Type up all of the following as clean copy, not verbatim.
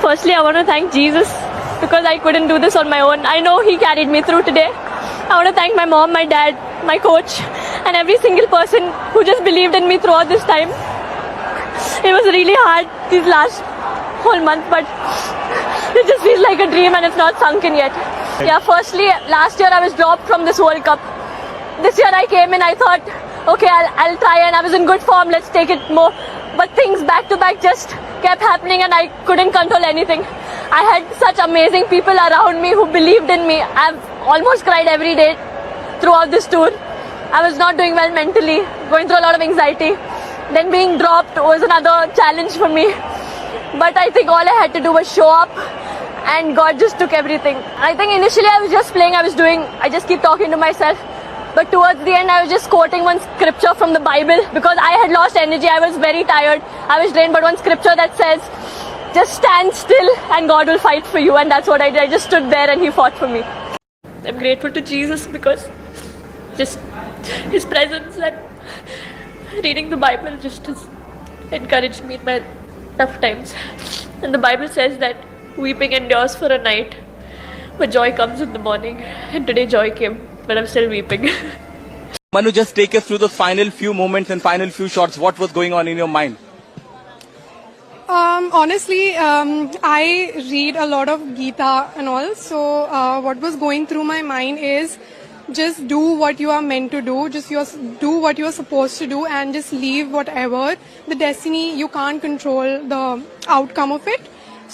Firstly, I want to thank Jesus because I couldn't do this on my own. I know He carried me through today. I want to thank my mom, my dad, my coach, and every single person who just believed in me throughout this time. It was really hard these last whole month, but it just feels like a dream and it's not sunk in yet. Yeah, firstly, last year I was dropped from this World Cup. This year I came in, I thought, okay, I'll try, and I was in good form, let's take it more. But things back to back just kept happening and I couldn't control anything. I had such amazing people around me who believed in me. I've almost cried every day throughout this tour. I was not doing well mentally, going through a lot of anxiety. Then being dropped was another challenge for me. But I think all I had to do was show up and God just took everything. I think initially I was just playing, I just keep talking to myself. But towards the end I was just quoting one scripture from the Bible because I had lost energy, I was very tired, I was drained, but one scripture that says, just stand still and God will fight for you, and that's what I did. I just stood there and He fought for me. I'm grateful to Jesus because just His presence and reading the Bible just has encouraged me in my tough times. And the Bible says that weeping endures for a night, but joy comes in the morning. And today joy came, but I'm still weeping. Manu, just take us through the final few moments and final few shots. What was going on in your mind? Honestly, I read a lot of Gita and all. So what was going through my mind is just do what you are meant to do. Do what you are supposed to do and just leave whatever. The destiny, you can't control the outcome of it.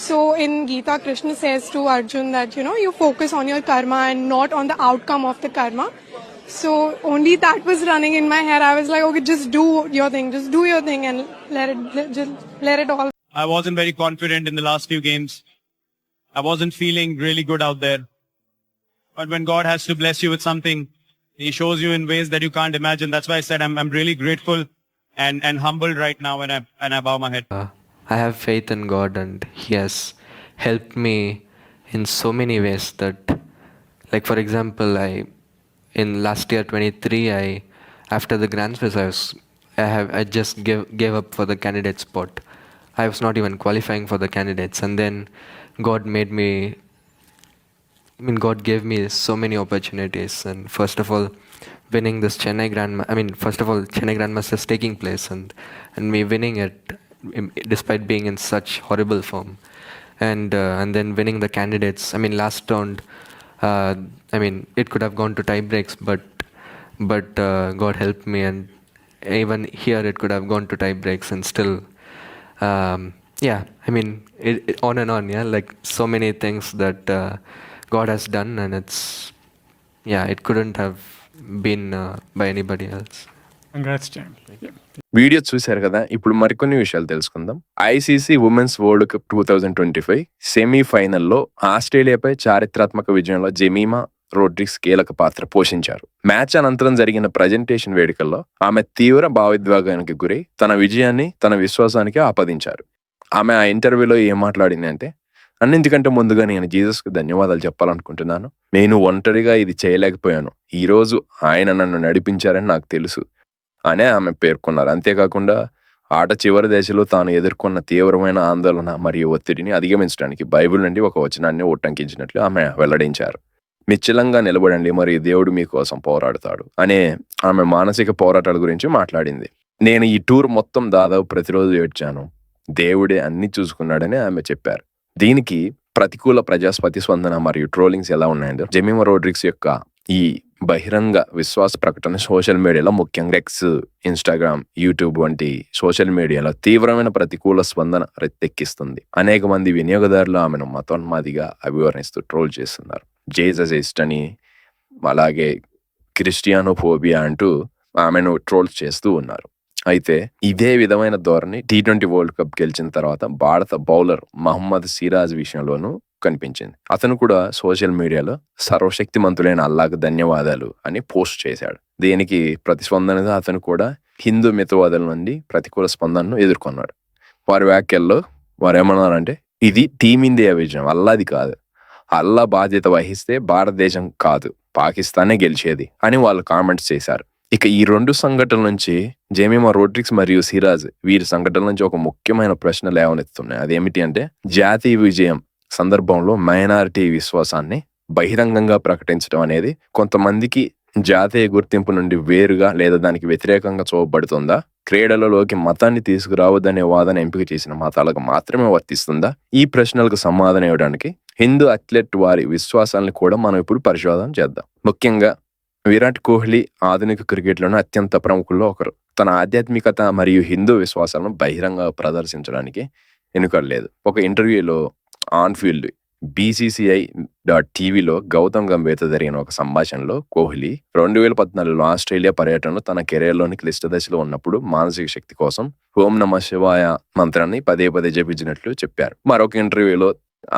So in Gita, Krishna says to Arjun that, you focus on your karma and not on the outcome of the karma. So only that was running in my head. I was like, okay, just do your thing. Just do your thing and let it all. I wasn't very confident in the last few games. I wasn't feeling really good out there. But when God has to bless you with something, He shows you in ways that you can't imagine. That's why I said I'm really grateful and humbled right now when I bow my head. I have faith in God, and He has helped me in so many ways that, like for example, in last year 23, after the Grand Swiss, I just gave up for the candidate spot. I was not even qualifying for the candidates, and then God gave me so many opportunities. And first of all, winning this Chennai Grandmasters is taking place, and me winning it despite being in such horrible form, and then winning the candidates. Last round, it could have gone to tie breaks, but God helped me, and even here it could have gone to tie breaks, and still, on and on, like so many things that God has done, and it couldn't have been by anybody else. Congrats, Jam. Video చూశారు కదా. ఇప్పుడు మరికొన్ని విషయాలు తెలుసుకుందాం. ICC women's world cup 2025 సెమీఫైనల్లో ఆస్ట్రేలియాపై చారిత్రాత్మక విజయంలో Jemima Rodrigues కీలక పాత్ర పోషించారు. మ్యాచ్ అనంతరం జరిగిన ప్రజెంటేషన్ వేడుకల్లో ఆమె తీవ్ర భావోద్వేగానికి గురై తన విజయాన్ని తన విశ్వాసానికి ఆపాదించారు. ఆమె ఆ ఇంటర్వ్యూలో ఏం మాట్లాడింది అంటే, అన్నింటికంటే ముందుగా నేను జీసస్కు ధన్యవాదాలు చెప్పాలనుకుంటున్నాను. నేను ఒంటరిగా ఇది చేయలేకపోయాను. ఈరోజు ఆయన నన్ను నడిపించారని నాకు తెలుసు అనే ఆమె పేర్కొన్నారు. అంతేకాకుండా ఆట చివరి దశలో తాను ఎదుర్కొన్న తీవ్రమైన ఆందోళన మరియు ఒత్తిడిని అధిగమించడానికి బైబిల్ నుండి ఒక వచనాన్ని ఉటంకించినట్లు ఆమె వెల్లడించారు. నిశ్చలంగా నిలబడండి, మరియు దేవుడు మీకోసం పోరాడతాడు అనే ఆమె మానసిక పోరాటాల గురించి మాట్లాడింది. నేను ఈ టూర్ మొత్తం దాదాపు ప్రతిరోజు ఏడ్చాను, దేవుడే అన్ని చూసుకున్నాడని ఆమె చెప్పారు. దీనికి ప్రతికూల ప్రజాస్పందన మరియు ట్రోలింగ్స్ ఎలా ఉన్నాయంటే, జెమీమా రోడ్రిగ్స్ యొక్క ఈ బహిరంగ విశ్వాస ప్రకటన సోషల్ మీడియాలో, ముఖ్యంగా ఎక్స్, ఇన్స్టాగ్రామ్, యూట్యూబ్ వంటి సోషల్ మీడియాలో తీవ్రమైన ప్రతికూల స్పందన రెత్తెక్కిస్తుంది. అనేక మంది వినియోగదారులు ఆమెను మతోన్మాదిగా అభివర్ణిస్తూ ట్రోల్ చేస్తున్నారు. జేసస్ అని, అలాగే క్రిస్టియానోఫోబియా అంటూ ఆమెను ట్రోల్స్ చేస్తూ ఉన్నారు. అయితే ఇదే విధమైన ధోరణి T20 వరల్డ్ కప్ గెలిచిన తర్వాత భారత బౌలర్ మహమ్మద్ సిరాజ్ విషయంలోనూ కనిపించింది. అతను కూడా సోషల్ మీడియాలో సర్వశక్తిమంతులైన అల్లాకు ధన్యవాదాలు అని పోస్ట్ చేశాడు. దీనికి ప్రతిస్పందనగా అతను కూడా హిందూ మితవాదుల నుండి ప్రతికూల స్పందనను ఎదుర్కొన్నాడు. వారి వ్యాఖ్యల్లో వారు ఏమన్నారంటే, ఇది టీమిండియా విజయం, అల్లాది కాదు. అల్లా బాధ్యత వహిస్తే భారతదేశం కాదు, పాకిస్తానే గెలిచేది అని వాళ్ళు కామెంట్స్ చేశారు. ఇక ఈ 2 సంఘటనల నుంచి జెమిమా రోడ్రిగ్స్ మరియు సిరాజ్ వీరి సంఘటనల నుంచి ఒక ముఖ్యమైన ప్రశ్న లేవనెత్తున్నాయి. అదేమిటి అంటే జాతీయ విజయం సందర్భంలో మైనారిటీ విశ్వాసాన్ని బహిరంగంగా ప్రకటించడం అనేది కొంతమందికి జాతీయ గుర్తింపు నుండి వేరుగా లేదా దానికి వ్యతిరేకంగా చూపబడుతుందా? క్రీడలలోకి మతాన్ని తీసుకురావద్దనే వాదన ఎంపిక చేసిన మతాలకు మాత్రమే వర్తిస్తుందా? ఈ ప్రశ్నలకు సమాధానం ఇవ్వడానికి హిందూ అథ్లెట్ వారి విశ్వాసాలను కూడా మనం ఇప్పుడు పరిశోధన చేద్దాం. ముఖ్యంగా విరాట్ కోహ్లీ ఆధునిక క్రికెట్లోనే అత్యంత ప్రముఖుల్లో ఒకరు. తన ఆధ్యాత్మికత మరియు హిందూ విశ్వాసాలను బహిరంగ ప్రదర్శించడానికి వెనుకడలేదు. ఒక ఇంటర్వ్యూలో ఆన్ఫీల్డ్ BCCI.TVలో గౌతమ్ గంభీర్తో జరిగిన ఒక సంభాషణలో కోహ్లీ 2014లో ఆస్ట్రేలియా పర్యటనలో తన కెరీర్లోని క్లిష్ట దశలో ఉన్నప్పుడు మానసిక శక్తి కోసం ఓం నమః శివాయ మంత్రాన్ని పదే పదే జపించినట్లు చెప్పారు. మరొక ఇంటర్వ్యూలో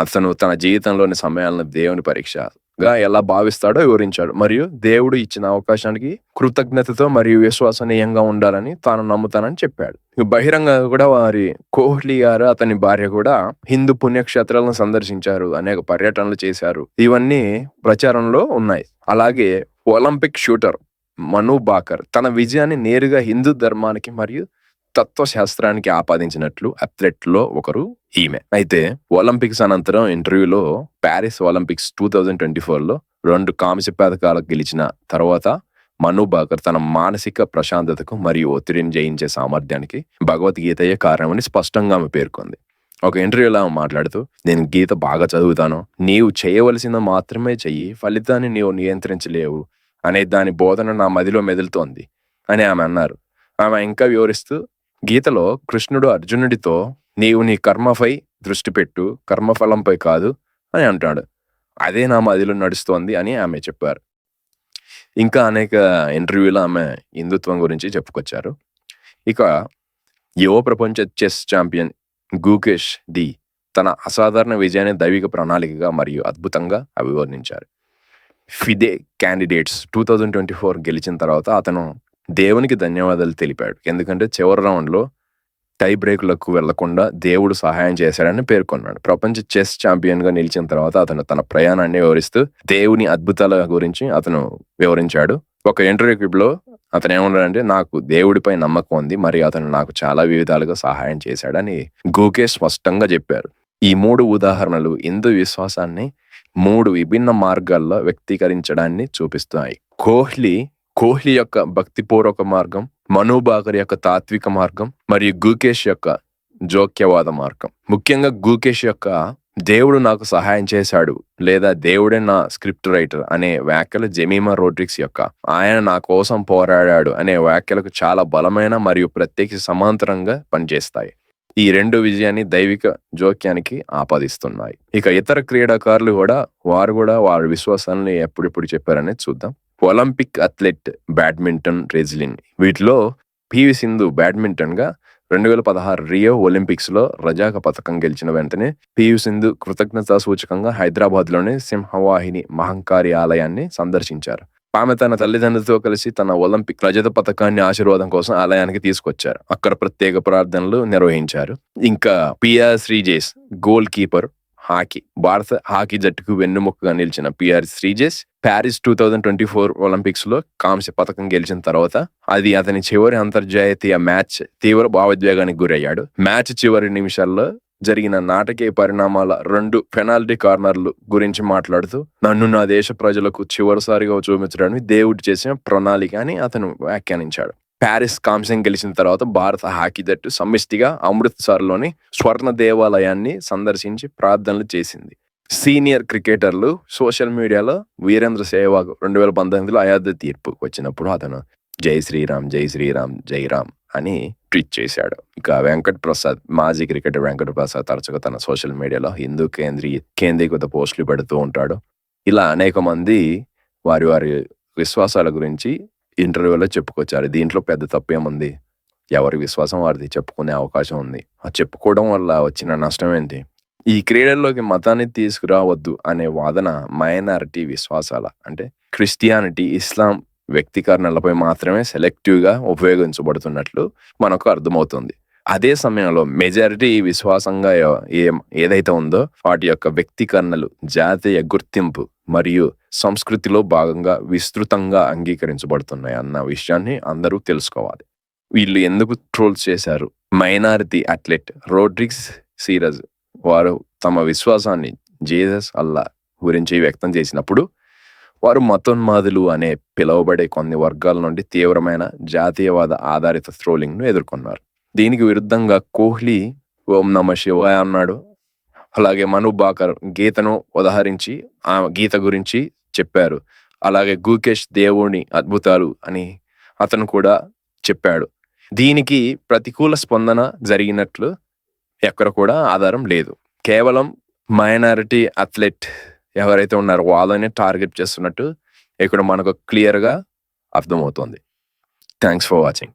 అతను తన జీవితంలోని సమయాలను దేవుని పరీక్షగా ఎలా భావిస్తాడో వివరించాడు మరియు దేవుడు ఇచ్చిన అవకాశానికి కృతజ్ఞతతో మరియు విశ్వసనీయంగా ఉండాలని తాను నమ్ముతానని చెప్పాడు. బహిరంగ కూడా వారి కోహ్లీ గారు అతని భార్య కూడా హిందూ పుణ్యక్షేత్రాలను సందర్శించారు, అనేక పర్యటనలు చేశారు. ఇవన్నీ ప్రచారంలో ఉన్నాయి. అలాగే ఒలింపిక్ షూటర్ మను భాకర్ తన విజయాన్ని నేరుగా హిందూ ధర్మానికి మరియు తత్వశాస్త్రానికి ఆపాదించినట్లు అథ్లెట్ లో ఒకరు ఈమె. అయితే ఒలింపిక్స్ అనంతరం ఇంటర్వ్యూలో ప్యారిస్ ఒలింపిక్స్ 2024లో 2 కాంస్య పథకాలకు గెలిచిన తర్వాత మను భాకర్ తన మానసిక ప్రశాంతతకు మరియు ఒత్తిడిని జయించే సామర్థ్యానికి భగవద్గీతయే కారణమని స్పష్టంగా ఆమె పేర్కొంది. ఒక ఇంటర్వ్యూలో ఆమె మాట్లాడుతూ, నేను గీత బాగా చదువుతాను, నీవు చేయవలసిన మాత్రమే చెయ్యి, ఫలితాన్ని నీవు నియంత్రించలేవు అనే దాని బోధన నా మదిలో మెదులుతోంది అని ఆమె అన్నారు. ఆమె ఇంకా వివరిస్తూ, గీతలో కృష్ణుడు అర్జునుడితో నీవు నీ కర్మపై దృష్టి పెట్టు, కర్మఫలంపై కాదు అని అంటాడు. అదే నా మదిలో నడుస్తోంది అని ఆమె చెప్పారు. ఇంకా అనేక ఇంటర్వ్యూలో ఆమె హిందుత్వం గురించి చెప్పుకొచ్చారు. ఇక యువ ప్రపంచ చెస్ ఛాంపియన్ గుకేష్ డి తన అసాధారణ విజయాన్ని దైవిక ప్రణాళికగా మరియు అద్భుతంగా అభివర్ణించారు. ఫిదే క్యాండిడేట్స్ 2024 గెలిచిన తర్వాత అతను దేవునికి ధన్యవాదాలు తెలిపాడు. ఎందుకంటే చివరి రౌండ్లో టై బ్రేకులకు వెళ్లకుండా దేవుడు సహాయం చేశాడని పేర్కొన్నాడు. ప్రపంచ చెస్ ఛాంపియన్ గా నిలిచిన తర్వాత అతను తన ప్రయాణాన్ని వివరిస్తూ దేవుని అద్భుతాల గురించి అతను వివరించాడు. ఒక ఇంటర్వ్యూలో అతను ఏమన్నాడంటే, నాకు దేవుడిపై నమ్మకం ఉంది మరియు అతను నాకు చాలా విధాలుగా సహాయం చేశాడని గోకేష్ స్పష్టంగా చెప్పారు. ఈ 3 ఉదాహరణలు హిందూ విశ్వాసాన్ని 3 విభిన్న మార్గాల్లో వ్యక్తీకరించడాన్ని చూపిస్తున్నాయి. కోహ్లీ యొక్క భక్తిపూర్వక మార్గం, మను భాకర్ యొక్క తాత్విక మార్గం మరియు గుకేష్ యొక్క జోక్యవాద మార్గం. ముఖ్యంగా గుకేష్ యొక్క దేవుడు నాకు సహాయం చేశాడు లేదా దేవుడే నా స్క్రిప్ట్ రైటర్ అనే వ్యాఖ్యలు జెమిమా రోడ్రిగ్స్ యొక్క ఆయన నా కోసం పోరాడాడు అనే వ్యాఖ్యలకు చాలా బలమైన మరియు ప్రత్యేక సమాంతరంగా పనిచేస్తాయి. ఈ 2 విజయాన్ని దైవిక జోక్యానికి ఆపాదిస్తున్నాయి. ఇక ఇతర క్రీడాకారులు కూడా వారు వారి విశ్వాసాలను ఎప్పుడెప్పుడు చెప్పారనేది చూద్దాం. ఒలింపిక్ అథ్లెట్ బ్యాడ్మింటన్ రెజ్లిన్, వీటిలో PV సింధు బ్యాడ్మింటన్ గా 2016 రియో ఒలింపిక్స్ లో రజాక పథకం గెలిచిన వెంటనే PV సింధు కృతజ్ఞతా సూచకంగా హైదరాబాద్ లోని సింహవాహిని మహంకారి ఆలయాన్ని సందర్శించారు. ఆమె తన తల్లిదండ్రులతో కలిసి తన ఒలింపిక్ రజత పథకాన్ని ఆశీర్వాదం కోసం ఆలయానికి తీసుకొచ్చారు. అక్కడ ప్రత్యేక ప్రార్థనలు నిర్వహించారు. ఇంకా PR శ్రీజేష్ గోల్ కీపర్ భారత హాకీ జట్టుకు వెన్నుముకగా నిలిచిన PR శ్రీజేష్ ప్యారిస్ 2024 ఒలింపిక్స్ లో కాంస్య పథకం గెలిచిన తర్వాత అది అతని చివరి అంతర్జాతీయ మ్యాచ్ తీవ్ర భావోద్వేగానికి గురయ్యాడు. మ్యాచ్ చివరి నిమిషాల్లో జరిగిన నాటకీయ పరిణామాల 2 పెనాల్టీ కార్నర్లు గురించి మాట్లాడుతూ, నన్ను నా దేశ ప్రజలకు చివరిసారిగా చూపించడానికి దేవుడు చేసిన ప్రణాళిక అని అతను వ్యాఖ్యానించాడు. ప్యారిస్ కాంస్యం గెలిచిన తర్వాత భారత హాకీ జట్టు సమిష్టిగా అమృత్సర్లోని స్వర్ణ దేవాలయాన్ని సందర్శించి ప్రార్థనలు చేసింది. సీనియర్ క్రికెటర్లు సోషల్ మీడియాలో వీరేంద్ర సెహ్వాగ్ 2019లో అయోధ్య తీర్పుకు వచ్చినప్పుడు అతను జై శ్రీరామ్ జై శ్రీరామ్ జై రామ్ అని ట్వీట్ చేశాడు. ఇక వెంకట్ ప్రసాద్, మాజీ క్రికెటర్ వెంకట్ ప్రసాద్ తరచుగా తన సోషల్ మీడియాలో హిందూ కేంద్రీకృత పోస్టులు పెడుతూ ఉంటాడు. ఇలా అనేక మంది వారి విశ్వాసాల గురించి ఇంటర్వ్యూలో చెప్పుకొచ్చారు. దీంట్లో పెద్ద తప్పేముంది? ఎవరి విశ్వాసం వారిది చెప్పుకునే అవకాశం ఉంది. ఆ చెప్పుకోవడం వల్ల వచ్చిన నష్టం ఏంటి? ఈ క్రీడల్లోకి మతాన్ని తీసుకురావద్దు అనే వాదన మైనారిటీ విశ్వాసాల అంటే క్రిస్టియానిటీ, ఇస్లాం వ్యక్తీకరణలపై మాత్రమే సెలెక్టివ్ గా ఉపయోగించబడుతున్నట్లు మనకు అర్థమవుతుంది. అదే సమయంలో మెజారిటీ విశ్వాసంగా ఏదైతే ఉందో వాటి యొక్క వ్యక్తీకరణలు జాతీయ గుర్తింపు మరియు సంస్కృతిలో భాగంగా విస్తృతంగా అంగీకరించబడుతున్నాయి అన్న విషయాన్ని అందరూ తెలుసుకోవాలి. వీళ్ళు ఎందుకు ట్రోల్స్ చేశారు? మైనారిటీ అథ్లెట్ రోడ్రిగ్స్ సీరజ్ వారు తమ విశ్వాసాన్ని జీసస్ అల్లా గురించి వ్యక్తం చేసినప్పుడు వారు మతోన్మాదులు అనే పిలువబడే కొన్ని వర్గాల నుండి తీవ్రమైన జాతీయవాద ఆధారిత ట్రోలింగ్ను ఎదుర్కొన్నారు. దీనికి విరుద్ధంగా కోహ్లీ ఓం నమ శివాయ అన్నాడు. అలాగే మను బాకర్ గీతను ఉదహరించి ఆ గీత గురించి చెప్పారు. అలాగే గుకేష్ దేవుని అద్భుతాలు అని అతను కూడా చెప్పాడు. దీనికి ప్రతికూల స్పందన జరిగినట్లు ఎక్కడ కూడా ఆధారం లేదు. కేవలం మైనారిటీ అథ్లెట్ ఎవరైతే ఉన్నారో వాళ్ళనే టార్గెట్ చేస్తున్నట్టు ఇక్కడ మనకు క్లియర్గా అర్థమవుతుంది. Thanks for watching.